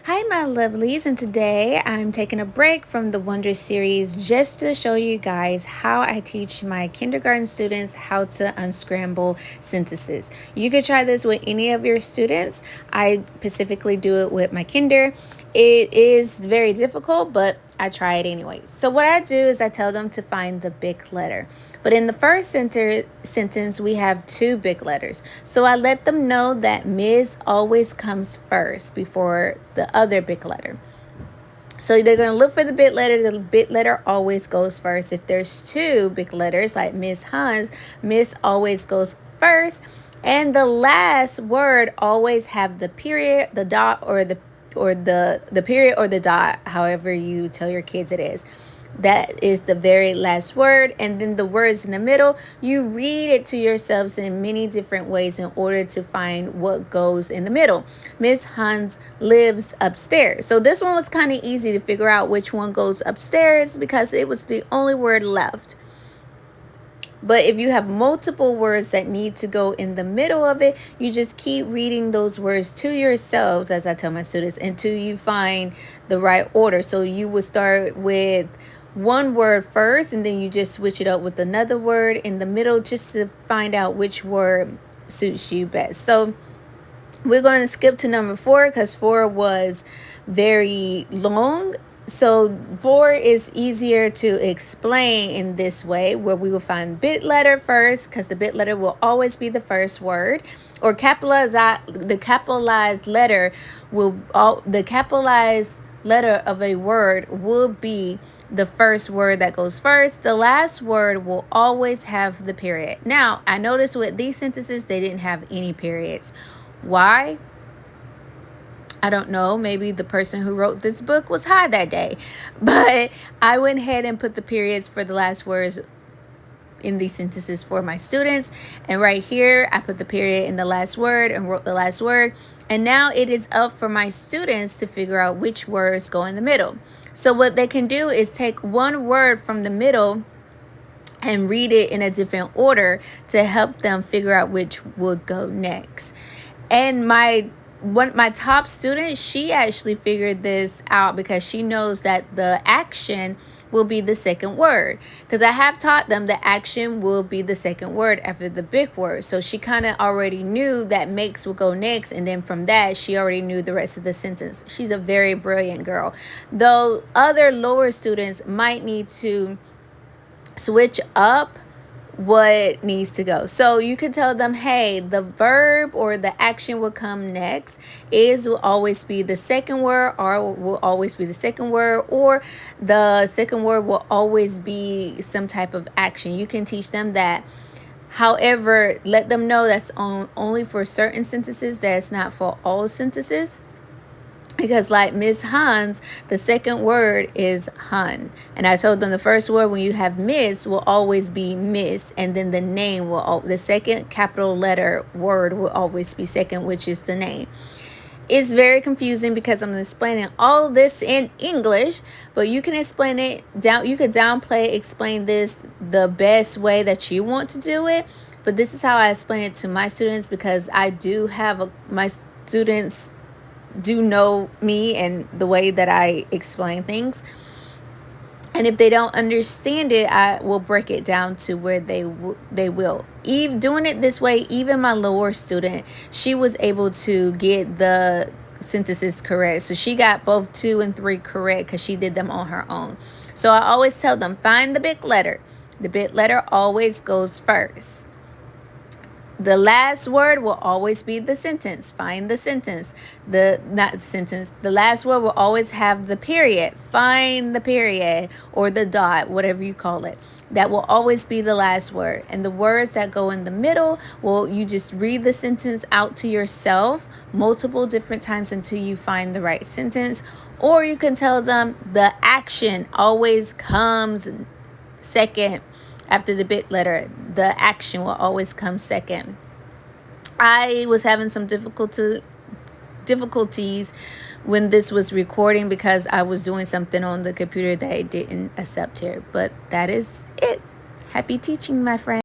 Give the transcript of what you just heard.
Hi, my lovelies, and today I'm taking a break from the Wonder series just to show you guys how I teach my kindergarten students how to unscramble sentences. You could try this with any of your students. I specifically do it with my kinder. It is very difficult, but I try it anyway. So what I do is I tell them to find the big letter. But in the first sentence, we have two big letters. So I let them know that Ms. always comes first before the other big letter. So they're going to look for the big letter. The big letter always goes first. If there's two big letters like Miss Hans, Miss always goes first. And the last word always have the period, the dot, or the period or the dot, however you tell your kids it is. That is the very last word. And then the words in the middle, you read it to yourselves in many different ways in order to find what goes in the middle. Miss Hans lives upstairs. So this one was kind of easy to figure out which one goes upstairs because it was the only word left. But if you have multiple words that need to go in the middle of it, you just keep reading those words to yourselves, as I tell my students, until you find the right order. So you will start with one word first, and then you just switch it up with another word in the middle just to find out which word suits you best. So we're going to skip to number 4 because 4 was very long. So 4 is easier to explain in this way, where we will find bit letter first because the bit letter will always be the first word, or the capitalized letter of a word will be the first word that goes first. The last word will always have the period. Now, I noticed with these sentences, they didn't have any periods. Why? I don't know. Maybe the person who wrote this book was high that day. But I went ahead and put the periods for the last words in these sentences for my students. And right here, I put the period in the last word and wrote the last word. And now it is up for my students to figure out which words go in the middle. So what they can do is take one word from the middle and read it in a different order to help them figure out which would go next. And my top student, she actually figured this out because she knows that the action will be the second word, because I have taught them the action will be the second word after the big word. So she kind of already knew that makes will go next, and then from that she already knew the rest of the sentence. She's a very brilliant girl, though other lower students might need to switch up what needs to go. So you can tell them, hey, the verb or the action will come next. Will always be the second word, or will always be the second word, or the second word will always be some type of action. You can teach them that. However, let them know that's only for certain sentences. That's not for all sentences. Because like Miss Hans, the second word is Hun. And I told them the first word when you have Miss will always be Miss. And then the name the second capital letter word will always be second, which is the name. It's very confusing because I'm explaining all this in English, but you can explain it down. You could explain this the best way that you want to do it. But this is how I explain it to my students, because I do have my students do know me and the way that I explain things. And if they don't understand it, I will break it down to where they will. Even doing it this way, even my lower student, she was able to get the sentences correct. So she got both 2 and 3 correct because she did them on her own. So I always tell them, find the big letter. The big letter always goes first. The last word will always be the sentence. Find the sentence. The last word will always have the period. Find the period or the dot, whatever you call it. That will always be the last word. And the words that go in the middle, well, you just read the sentence out to yourself multiple different times until you find the right sentence. Or you can tell them the action always comes second. After the big letter, the action will always come second. I was having some difficulties when this was recording because I was doing something on the computer that it didn't accept here. But that is it. Happy teaching, my friend.